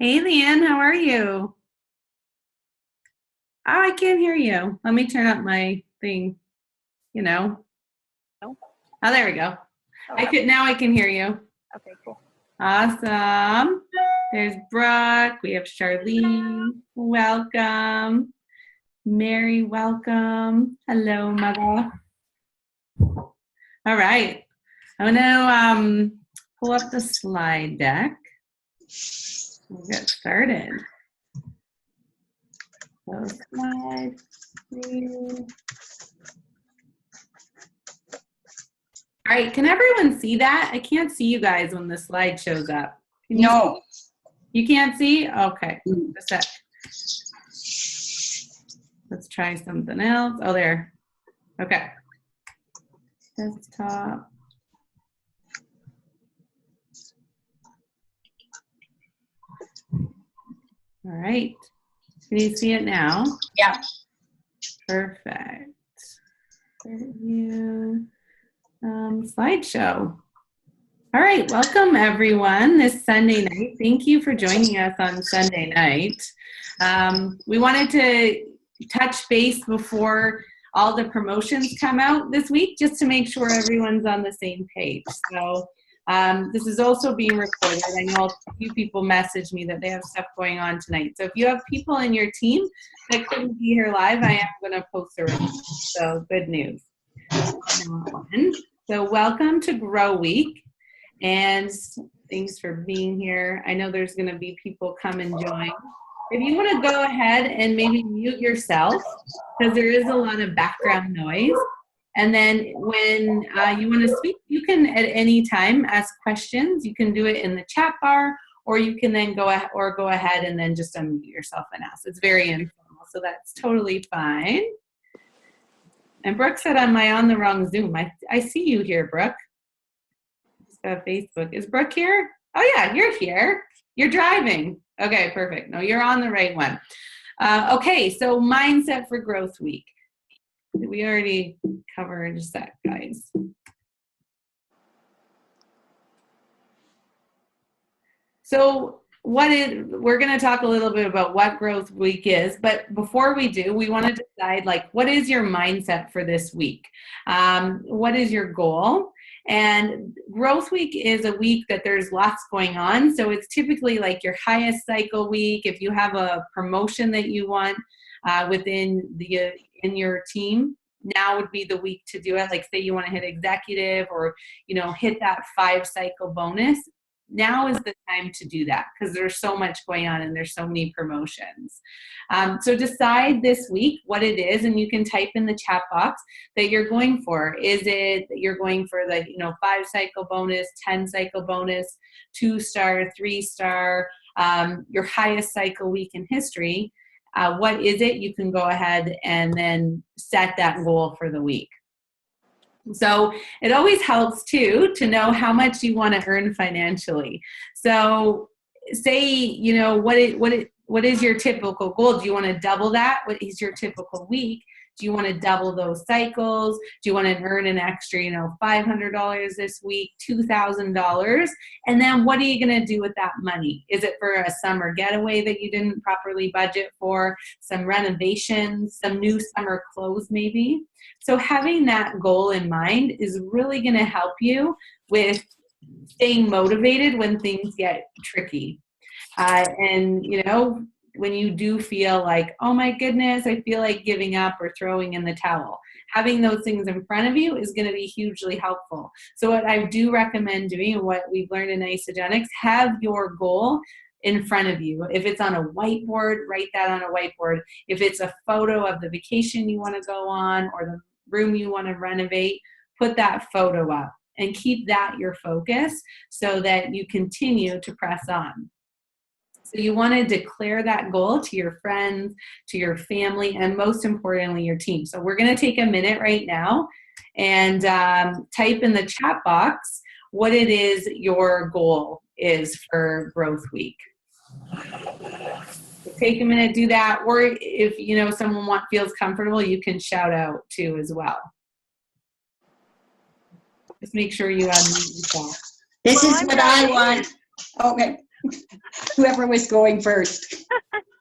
Hey, Leanne, how are you? Oh, I can't hear you. Let me turn up my thing, you know. No? Oh, there we go. Oh, Now I can hear you. okay, cool. Awesome. There's Brooke. We have Charlene. Welcome. Mary, welcome. Hello, mother. All right. I'm gonna pull up the slide deck. We'll get started. So slide 3. All right, can everyone see that? I can't see you guys when the slide shows up. No. You can't see? Okay, a sec. Let's try something else. Oh, there. Okay. Desktop. All right. Can you see it now? Yeah. Perfect. View. Slideshow. All right, welcome everyone this Sunday night. Thank you for joining us on Sunday night. We wanted to touch base before all the promotions come out this week, just to make sure everyone's on the same page. So this is also being recorded. I know a few people messaged me that they have stuff going on tonight. So if you have people in your team that couldn't be here live, I am going to post a recording. So good news. So welcome to Grow Week. And thanks for being here. I know there's going to be people come and join. If you want to go ahead and maybe mute yourself, because there is a lot of background noise. And then when you want to speak, you can at any time ask questions. You can do it in the chat bar, or you can then go ahead and then just unmute yourself and ask. It's very informal, so that's totally fine. And Brooke said, am I on the wrong Zoom? I see you here, Brooke. Facebook. Is Brooke here? Oh yeah, you're here. You're driving. Okay, perfect. No, you're on the right one. Okay, so mindset for growth week. We already covered that, guys. So we're going to talk a little bit about what growth week is, but before we do, we want to decide, like, what is your mindset for this week? What is your goal? And growth week is a week that there's lots going on. So it's typically like your highest cycle week. If you have a promotion that you want within in your team, now would be the week to do it. Like, say you want to hit executive, or hit that 5 cycle bonus. Now is the time to do that, because there's so much going on and there's so many promotions. So decide this week what it is, and you can type in the chat box that you're going for. Is it that you're going for the 5 cycle bonus, 10 cycle bonus, 2-star, 3-star, your highest cycle week in history? What is it? You can go ahead and then set that goal for the week. So it always helps too to know how much you want to earn financially. So say, what is your typical goal? Do you want to double that? What is your typical week? Do you want to double those cycles? Do you want to earn an extra, $500 this week, $2,000? And then what are you going to do with that money? Is it for a summer getaway that you didn't properly budget for, some renovations, some new summer clothes maybe? So having that goal in mind is really going to help you with staying motivated when things get tricky. And when you do feel like, oh my goodness, I feel like giving up or throwing in the towel, having those things in front of you is going to be hugely helpful. So what I do recommend doing, and what we've learned in Isagenix, have your goal in front of you. If it's on a whiteboard, write that on a whiteboard. If it's a photo of the vacation you want to go on or the room you want to renovate, put that photo up and keep that your focus so that you continue to press on. So you want to declare that goal to your friends, to your family, and most importantly, your team. So we're going to take a minute right now and type in the chat box what it is your goal is for Growth Week. So take a minute, do that. Or if someone feels comfortable, you can shout out too as well. Just make sure you unmute yourself. This is what I want. Okay. Whoever was going first.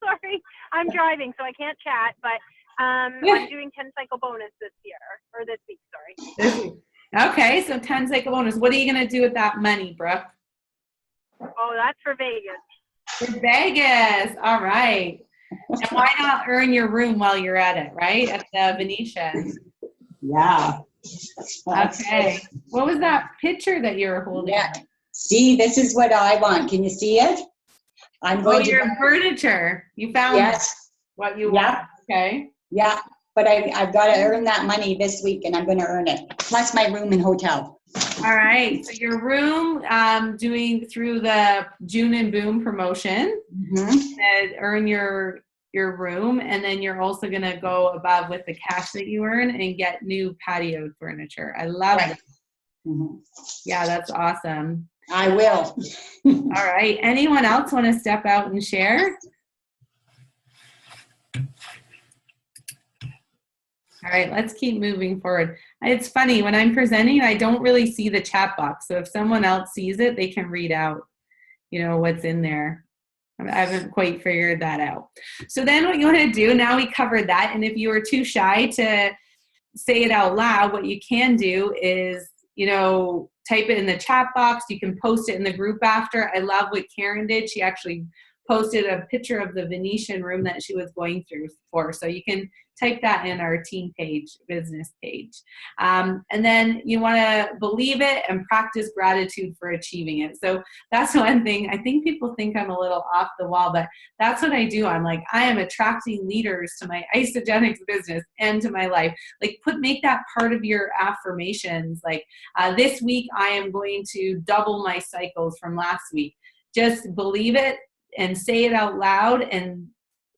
Sorry, I'm driving, so I can't chat, but I'm doing 10 cycle bonus this year, or this week, sorry. Okay, so 10 cycle bonus. What are you going to do with that money, Brooke? Oh, that's for Vegas. For Vegas. All right. And why not earn your room while you're at it, right? At the Venetian. Yeah. Okay. What was that picture that you were holding? Yeah. See, this is what I want. Can you see it? I'm Oh, going to. your furniture. You found Yes. what you Yeah. want. Okay. Yeah. But I've got to earn that money this week, and I'm going to earn it. Plus my room and hotel. All right. So your room, doing through the June and Boom promotion, and earn your room, and then you're also going to go above with the cash that you earn and get new patio furniture. I love it. Yeah, that's awesome. I will. All right. Anyone else want to step out and share? All right, let's keep moving forward. It's funny, when I'm presenting, I don't really see the chat box. So if someone else sees it, they can read out, what's in there. I haven't quite figured that out. So then what you want to do, now we covered that. And if you were too shy to say it out loud, what you can do is, type it in the chat box. You can post it in the group after. I love what Karen did. She actually posted a picture of the Venetian room that she was going through for. So you can type that in our team page, business page. And then you want to believe it and practice gratitude for achieving it. So that's one thing. I think people think I'm a little off the wall, but that's what I do. I'm like, I am attracting leaders to my Isagenix business and to my life. Like make that part of your affirmations. Like this week, I am going to double my cycles from last week. Just believe it and say it out loud and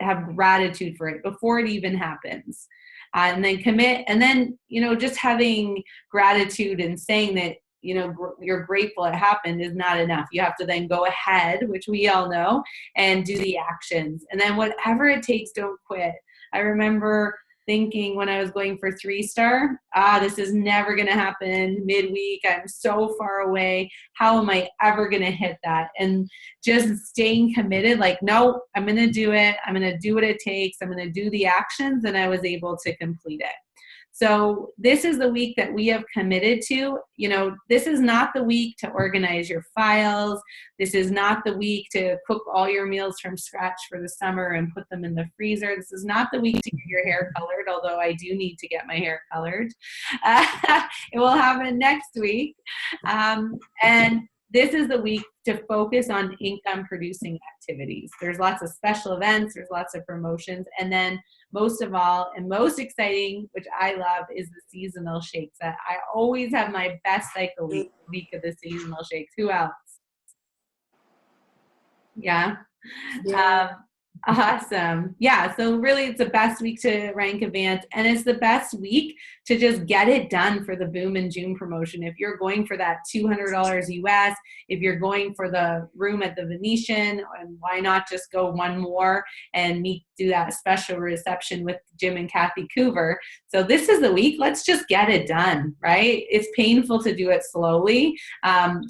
have gratitude for it before it even happens. And then commit. And then, just having gratitude and saying that, you're grateful it happened is not enough. You have to then go ahead, which we all know, and do the actions. And then whatever it takes, don't quit. I remember thinking when I was going for 3-star, this is never going to happen midweek. I'm so far away. How am I ever going to hit that? And just staying committed, like, no, I'm going to do it. I'm going to do what it takes. I'm going to do the actions. And I was able to complete it. So this is the week that we have committed to. This is not the week to organize your files. This is not the week to cook all your meals from scratch for the summer and put them in the freezer. This is not the week to get your hair colored, although I do need to get my hair colored. It will happen next week. And this is the week to focus on income producing activities. There's lots of special events, there's lots of promotions, and then most of all, and most exciting, which I love, is the seasonal shakes. I always have my best cycle week of the seasonal shakes. Who else? Yeah. Awesome. Yeah. So really it's the best week to rank advance, and it's the best week to just get it done for the Boom in June promotion. If you're going for that $200 US, if you're going for the room at the Venetian, and why not just go one more and do that special reception with Jim and Kathy Coover. So this is the week. Let's just get it done, right? It's painful to do it slowly.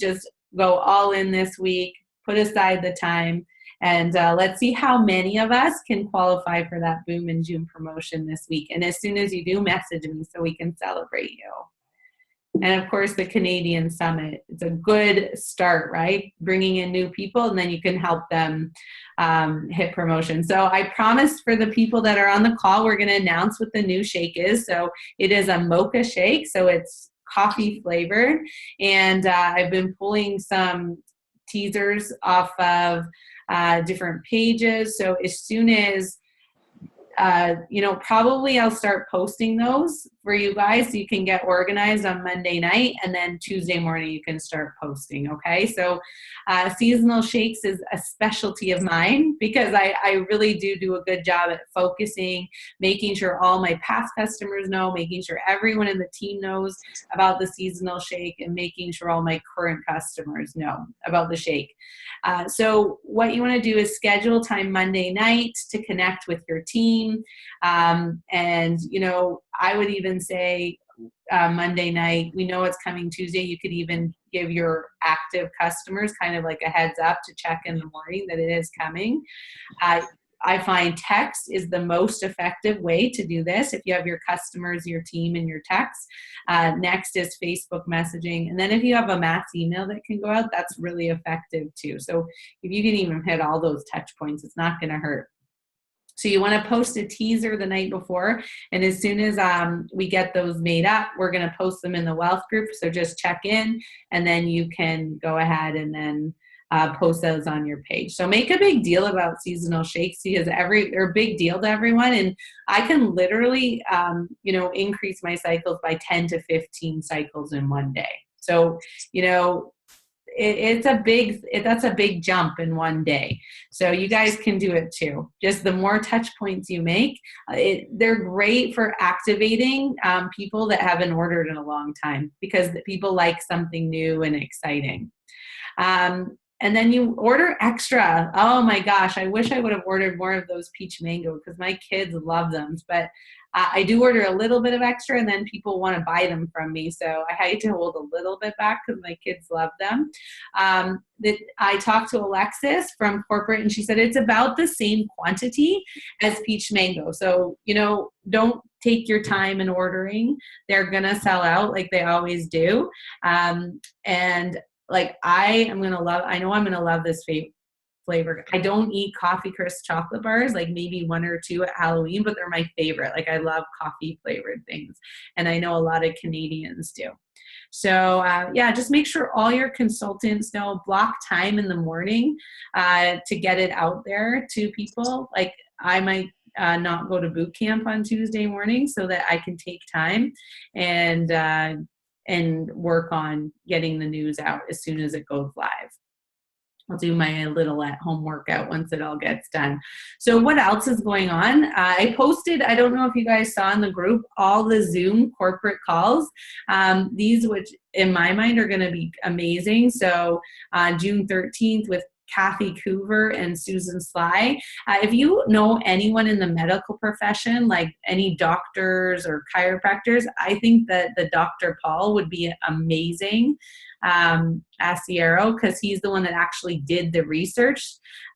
Just go all in this week, put aside the time. And let's see how many of us can qualify for that Boom in June promotion this week. And as soon as you do, message me so we can celebrate you. And of course, the Canadian Summit. It's a good start, right? Bringing in new people, and then you can help them hit promotion. So I promised for the people that are on the call, we're going to announce what the new shake is. So it is a mocha shake. So it's coffee flavored. And I've been pulling some teasers off of different pages. So as soon as, probably I'll start posting those for you guys so you can get organized on Monday night, and then Tuesday morning you can start posting, okay? So seasonal shakes is a specialty of mine because I really do a good job at focusing, making sure all my past customers know, making sure everyone in the team knows about the seasonal shake, and making sure all my current customers know about the shake. So what you want to do is schedule time Monday night to connect with your team. And, I would even say Monday night, we know it's coming Tuesday. You could even give your active customers kind of like a heads up to check in the morning that it is coming. I find text is the most effective way to do this. If you have your customers, your team, and your text. Next is Facebook messaging. And then if you have a mass email that can go out, that's really effective too. So if you can even hit all those touch points, it's not going to hurt. So you want to post a teaser the night before. And as soon as we get those made up, we're going to post them in the wealth group. So just check in, and then you can go ahead and then post those on your page. So make a big deal about seasonal shakes, because they're a big deal to everyone. And I can literally, increase my cycles by 10 to 15 cycles in one day. So, that's a big jump in one day. So you guys can do it too. Just the more touch points you make, they're great for activating people that haven't ordered in a long time, because people like something new and exciting. And then you order extra. Oh my gosh, I wish I would have ordered more of those peach mango, because my kids love them. But I do order a little bit of extra, and then people want to buy them from me. So I had to hold a little bit back because my kids love them. I talked to Alexis from corporate, and she said it's about the same quantity as peach mango. So, don't take your time in ordering. They're going to sell out like they always do. And like I know I'm going to love this flavor. I don't eat Coffee Crisp chocolate bars, like maybe one or two at Halloween, but they're my favorite. Like I love coffee flavored things. And I know a lot of Canadians do. So just make sure all your consultants block time in the morning to get it out there to people. Like I might not go to boot camp on Tuesday morning so that I can take time and work on getting the news out as soon as it goes live. I'll do my little at-home workout once it all gets done. So what else is going on? I posted, I don't know if you guys saw in the group, all the Zoom corporate calls. These, which in my mind are going to be amazing. So June 13th with Kathy Coover and Susan Sly. If you know anyone in the medical profession, like any doctors or chiropractors, I think that the Dr. Paul would be amazing. Asiero, because he's the one that actually did the research.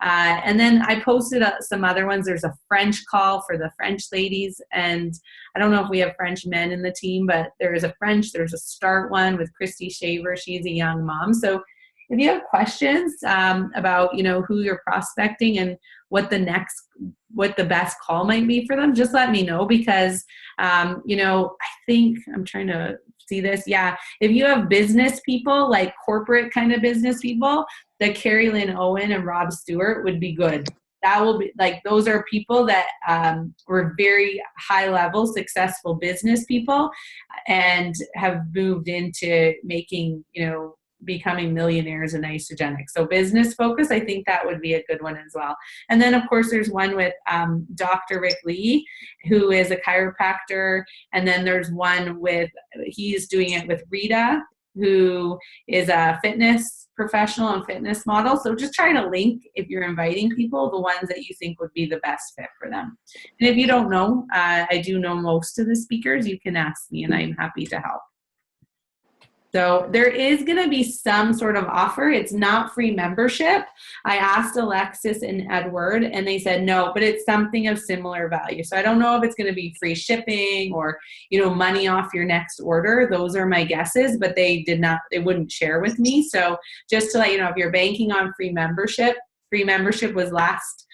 And then I posted some other ones. There's a French call for the French ladies, and I don't know if we have French men in the team, but there's a start one with Christy Shaver. She's a young mom. So if you have questions about, who you're prospecting and what the best call might be for them, just let me know, because, I think I'm trying to see this. Yeah. If you have business people, like corporate kind of business people, the Carrie Lynn Owen and Rob Stewart would be good. That will be like, those are people that were very high level, successful business people and have moved into making, becoming millionaires in Isogenics. So business focus, I think that would be a good one as well. And then of course there's one with Dr. Rick Lee, who is a chiropractor. And then there's one he's doing it with Rita, who is a fitness professional and fitness model. So just try to link, if you're inviting people, the ones that you think would be the best fit for them. And if you don't know, I do know most of the speakers, you can ask me and I'm happy to help. So there is going to be some sort of offer. It's not free membership. I asked Alexis and Edward, and they said no, but it's something of similar value. So I don't know if it's going to be free shipping or, money off your next order. Those are my guesses, but they wouldn't share with me. So just to let you know, if you're banking on free membership was last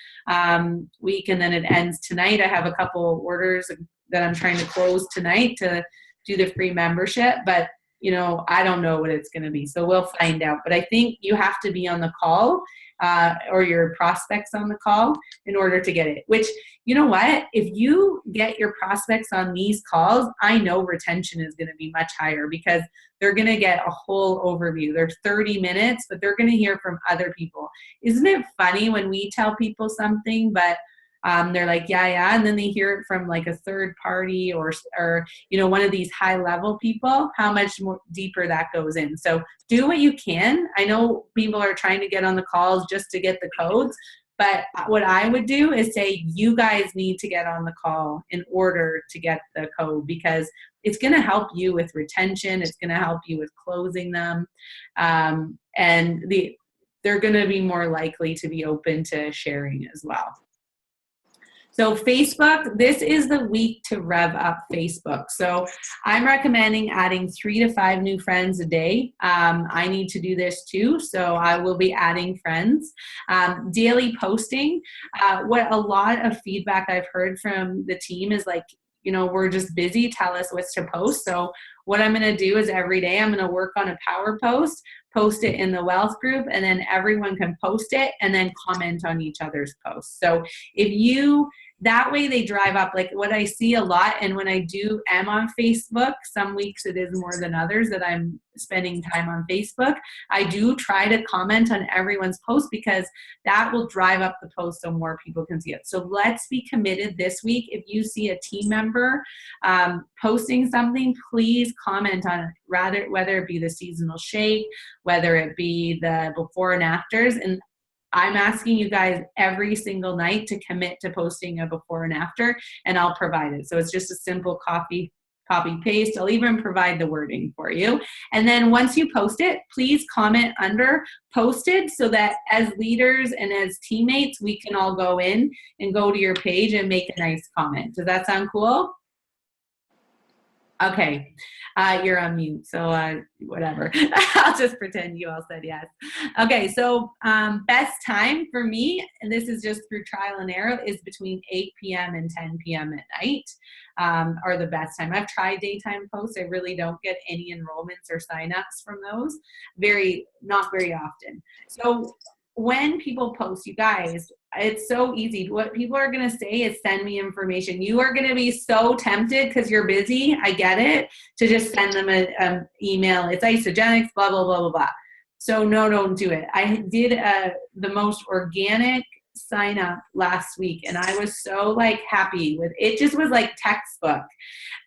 week, and then it ends tonight. I have a couple orders that I'm trying to close tonight to do the free membership, but I don't know what it's going to be. So we'll find out. But I think you have to be on the call or your prospects on the call in order to get it. Which, you know what? If you get your prospects on these calls, I know retention is going to be much higher because they're going to get a whole overview. They're 30 minutes, but they're going to hear from other people. Isn't it funny when we tell people something, but they're like, yeah. And then they hear it from like a third party or one of these high level people, how much more deeper that goes in. So do what you can. I know people are trying to get on the calls just to get the codes, but what I would do is say, you guys need to get on the call in order to get the code, because it's going to help you with retention. It's going to help you with closing them. And they're going to be more likely to be open to sharing as well. So Facebook, this is the week to rev up Facebook. So I'm recommending adding 3 to 5 new friends a day. I need to do this too, so I will be adding friends. Daily posting, what a lot of feedback I've heard from the team is like, you know, we're just busy, tell us what's to post. So what I'm going to do is every day I'm going to work on a power post it in the wealth group, and then everyone can post it and then comment on each other's posts. So that way they drive up, like what I see a lot, and when I am on Facebook, some weeks it is more than others that I'm spending time on Facebook, I do try to comment on everyone's post because that will drive up the post so more people can see it. So let's be committed this week. If you see a team member posting something, please comment on it, whether it be the seasonal shake, whether it be the before and afters. And I'm asking you guys every single night to commit to posting a before and after, and I'll provide it. So it's just a simple copy paste. I'll even provide the wording for you. And then once you post it, please comment under posted so that as leaders and as teammates, we can all go in and go to your page and make a nice comment. Does that sound cool? Okay, you're on mute, so whatever. I'll just pretend you all said yes. Okay, so best time for me, and this is just through trial and error, is between 8 p.m. and 10 p.m. at night are the best time. I've tried daytime posts. I really don't get any enrollments or signups from those. Not very often. So when people post, you guys, it's so easy. What people are going to say is send me information. You are going to be so tempted because you're busy. I get it, to just send them an email. It's Isagenix, blah, blah, blah, blah, blah. So no, don't do it. I did the most organic sign up last week, and I was so happy with it. Just was like textbook.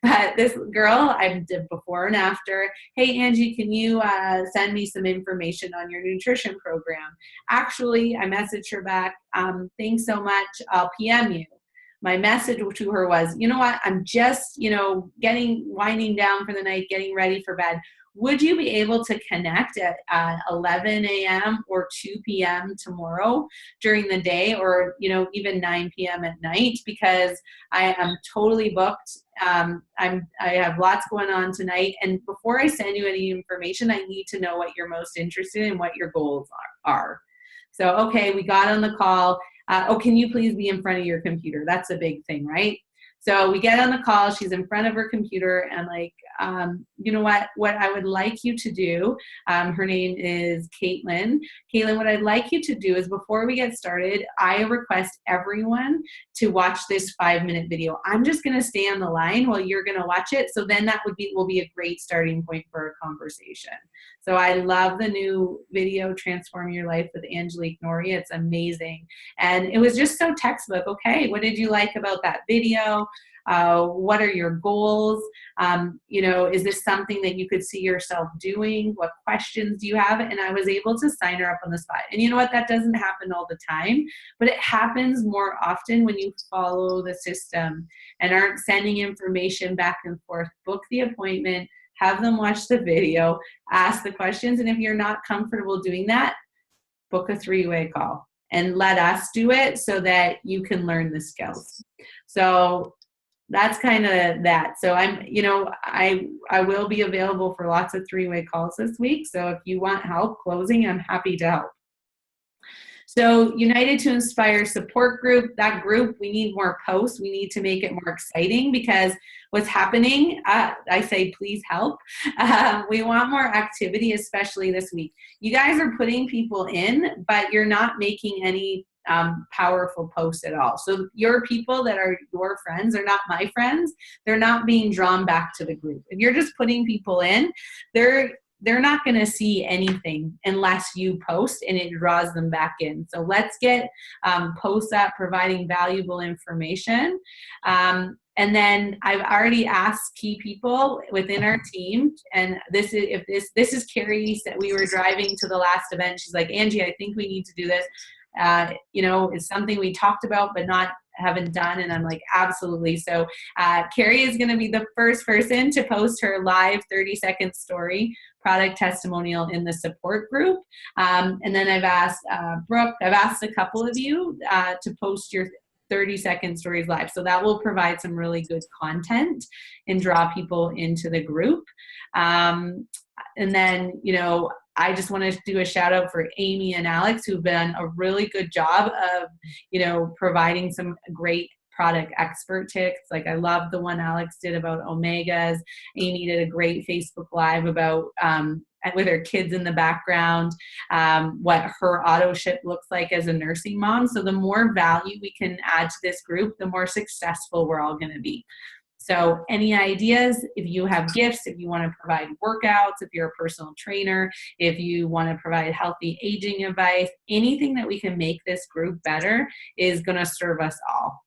But this girl, I did before and after. Hey Angie, can you send me some information on your nutrition program? Actually, I messaged her back, thanks so much, I'll PM you. My message to her was, you know what, I'm just, winding down for the night, getting ready for bed. Would you be able to connect at 11 a.m. or 2 p.m. tomorrow during the day, or, even 9 p.m. at night? Because I am totally booked. I have lots going on tonight. And before I send you any information, I need to know what you're most interested in, what your goals are. So, okay, we got on the call. Can you please be in front of your computer? That's a big thing, right? So we get on the call, she's in front of her computer, and you know what I would like you to do, her name is Caitlin. Caitlin, what I'd like you to do is, before we get started, I request everyone to watch this 5-minute video. I'm just gonna stay on the line while you're gonna watch it, so then that will be a great starting point for a conversation. So I love the new video, Transform Your Life with Angelique Norrie. It's amazing. And it was just so textbook. Okay, what did you like about that video? What are your goals? Is this something that you could see yourself doing? What questions do you have? And I was able to sign her up on the spot. And you know what? That doesn't happen all the time, but it happens more often when you follow the system and aren't sending information back and forth. Book the appointment, have them watch the video, ask the questions. And if you're not comfortable doing that, book a 3-way call and let us do it so that you can learn the skills. So that's kind of that. So I will be available for lots of 3-way calls this week. So if you want help closing, I'm happy to help. So United to Inspire support group, that group, we need more posts. We need to make it more exciting, because what's happening, I say, please help. We want more activity, especially this week. You guys are putting people in, but you're not making any powerful posts at all. So your people that are your friends are not my friends. They're not being drawn back to the group. If you're just putting people in, they're not going to see anything unless you post and it draws them back in. So let's get posts up providing valuable information. And then I've already asked key people within our team, and this is Carrie said, we were driving to the last event. She's like, Angie, I think we need to do this. It's something we talked about, but not haven't done. And I'm like, absolutely. So Carrie is going to be the first person to post her live 30-second story product testimonial in the support group. And then I've asked Brooke, I've asked a couple of you to post your 30-second stories live. So that will provide some really good content and draw people into the group. And then, you know, I just want to do a shout out for Amy and Alex, who've done a really good job of, you know, providing some great product expert tips. Like I love the one Alex did about omegas. Amy did a great Facebook Live about with her kids in the background, what her auto ship looks like as a nursing mom. So the more value we can add to this group, the more successful we're all going to be. So any ideas, if you have gifts, if you want to provide workouts, if you're a personal trainer, if you want to provide healthy aging advice, anything that we can make this group better is going to serve us all.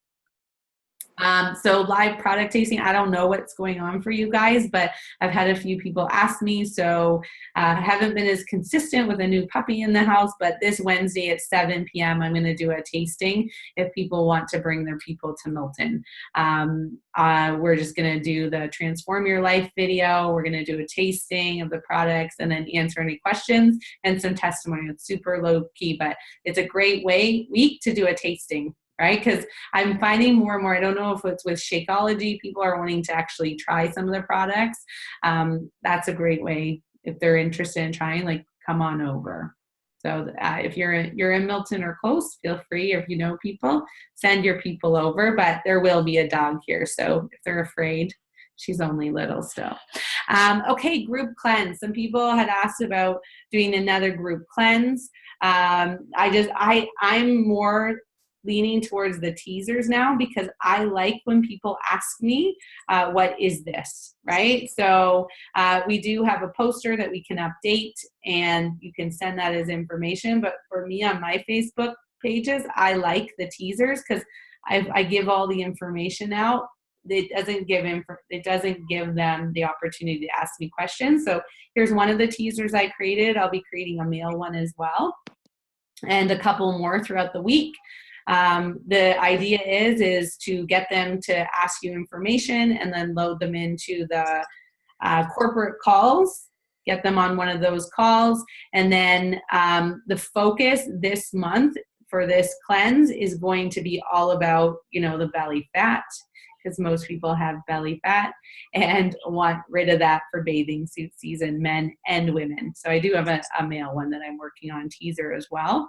So live product tasting, I don't know what's going on for you guys, but I've had a few people ask me, so I haven't been as consistent with a new puppy in the house, but this Wednesday at 7 p.m. I'm going to do a tasting if people want to bring their people to Milton. We're just going to do the Transform Your Life video. We're going to do a tasting of the products and then answer any questions and some testimony. It's super low key, but it's a great week to do a tasting. Right? Because I'm finding more and more, I don't know if it's with Shakeology, people are wanting to actually try some of the products. That's a great way if they're interested in trying, like come on over. So if you're in Milton or close, feel free, or if you know people, send your people over, but there will be a dog here. So if they're afraid, she's only little still. Okay, group cleanse. Some people had asked about doing another group cleanse. I'm more leaning towards the teasers now because I like when people ask me, what is this, right? So we do have a poster that we can update and you can send that as information. But for me on my Facebook pages, I like the teasers because I give all the information out. It doesn't give them the opportunity to ask me questions. So here's one of the teasers I created. I'll be creating a mail one as well and a couple more throughout the week. The idea is to get them to ask you information and then load them into the corporate calls, get them on one of those calls. And then the focus this month for this cleanse is going to be all about, you know, the belly fat, because most people have belly fat and want rid of that for bathing suit season, men and women. So I do have a male one that I'm working on, teaser as well.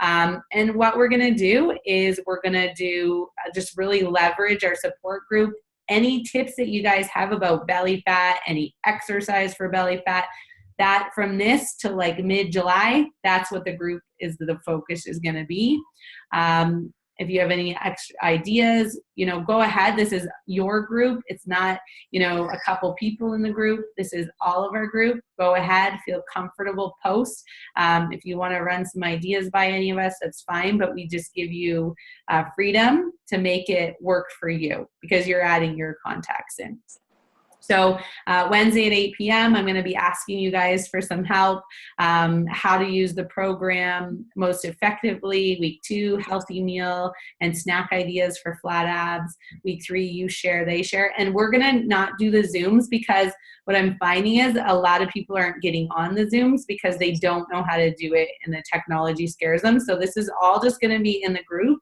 And what we're going to do is we're going to do just really leverage our support group. Any tips that you guys have about belly fat, any exercise for belly fat, that from this to like mid-July, that's what the group is, the focus is going to be. If you have any extra ideas, you know, go ahead. This is your group. It's not, you know, a couple people in the group. This is all of our group. Go ahead, feel comfortable, post. If you want to run some ideas by any of us, that's fine. But we just give you freedom to make it work for you because you're adding your contacts in. So Wednesday at 8 p.m., I'm going to be asking you guys for some help, how to use the program most effectively. Week 2, healthy meal and snack ideas for flat abs. Week 3, you share, they share. And we're going to not do the Zooms because what I'm finding is a lot of people aren't getting on the Zooms because they don't know how to do it and the technology scares them. So this is all just going to be in the group.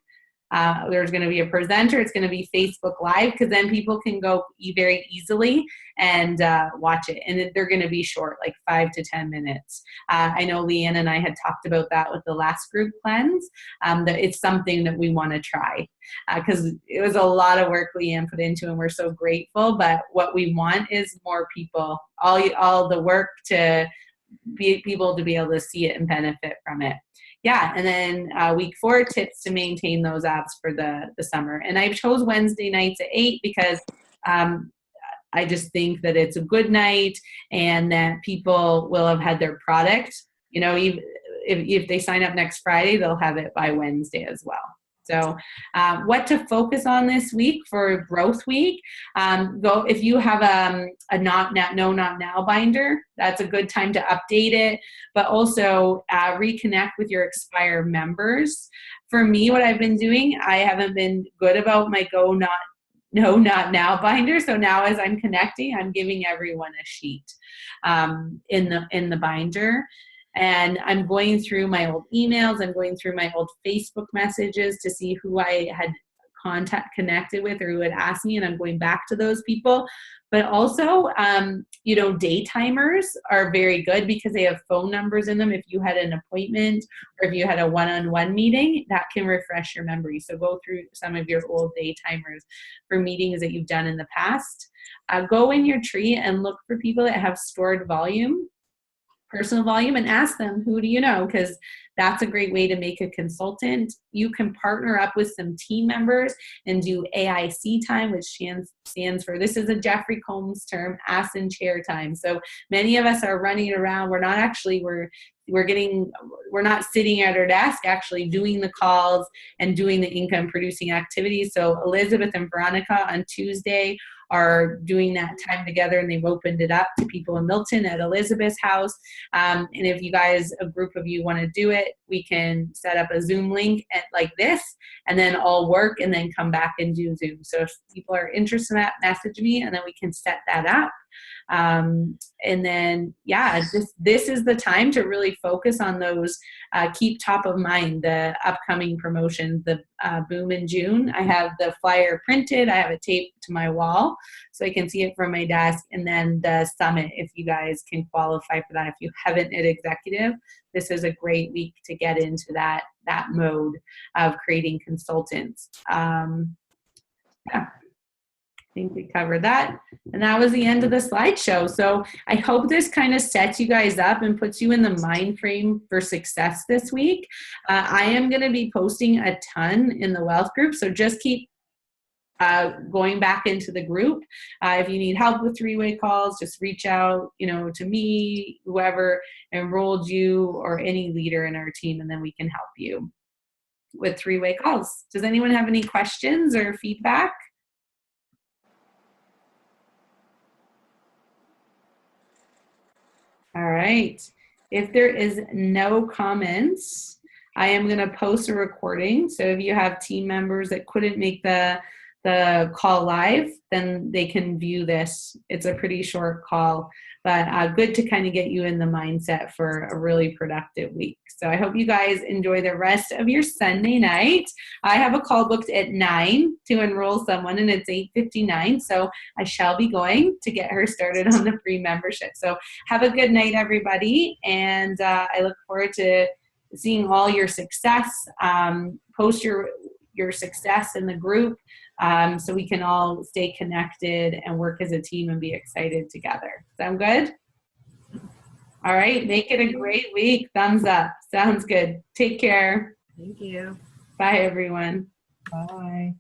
There's going to be a presenter. It's going to be Facebook Live because then people can go very easily and watch it. And they're going to be short, like 5 to 10 minutes. I know Leanne and I had talked about that with the last group cleanse, that it's something that we want to try because it was a lot of work Leanne put into and we're so grateful. But what we want is more people, all the work to be people to be able to see it and benefit from it. Yeah, and then week 4, tips to maintain those abs for the summer. And I chose Wednesday nights at 8 because I just think that it's a good night and that people will have had their product. You know, if they sign up next Friday, they'll have it by Wednesday as well. So what to focus on this week for Growth Week, go if you have a not now binder, that's a good time to update it, but also reconnect with your Expire members. For me, what I've been doing, I haven't been good about my not now binder. So now as I'm connecting, I'm giving everyone a sheet in the binder. And I'm going through my old emails. I'm going through my old Facebook messages to see who I had connected with or who had asked me, and I'm going back to those people. But also, day timers are very good because they have phone numbers in them. If you had an appointment or if you had a one-on-one meeting, that can refresh your memory. So go through some of your old day timers for meetings that you've done in the past. Go in your tree and look for people that have stored volume, personal volume, and ask them, who do you know? Because that's a great way to make a consultant. You can partner up with some team members and do AIC time, which stands for, this is a Jeffrey Combs term, ass and chair time. So many of us are running around. We're not sitting at our desk actually doing the calls and doing the income producing activities. So Elizabeth and Veronica on Tuesday are doing that time together, and they've opened it up to people in Milton at Elizabeth's house. And if you guys, a group of you want to do it, we can set up a Zoom link like this, and then all work and then come back and do Zoom. So if people are interested in that, message me, and then we can set that up. And then, this is the time to really focus on those, keep top of mind, the upcoming promotions, the Boom in June. I have the flyer printed. I have it taped to my wall so I can see it from my desk. And then the summit, if you guys can qualify for that. If you haven't at executive, this is a great week to get into that mode of creating consultants. I think we covered that. And that was the end of the slideshow. So I hope this kind of sets you guys up and puts you in the mind frame for success this week. I am going to be posting a ton in the wealth group. So just keep going back into the group. If you need help with three-way calls, just reach out, to me, whoever enrolled you, or any leader in our team, and then we can help you with three-way calls. Does anyone have any questions or feedback? All right. If there is no comments, I am going to post a recording. So if you have team members that couldn't make the call live, then they can view this. It's a pretty short call, but good to kind of get you in the mindset for a really productive week. So I hope you guys enjoy the rest of your Sunday night. I have a call booked at 9 to enroll someone, and it's 8:59. So I shall be going to get her started on the free membership. So have a good night, everybody. And I look forward to seeing all your success. Post your success in the group, so we can all stay connected and work as a team and be excited together. Sound good? All right. Make it a great week. Thumbs up. Sounds good. Take care. Thank you. Bye, everyone. Bye.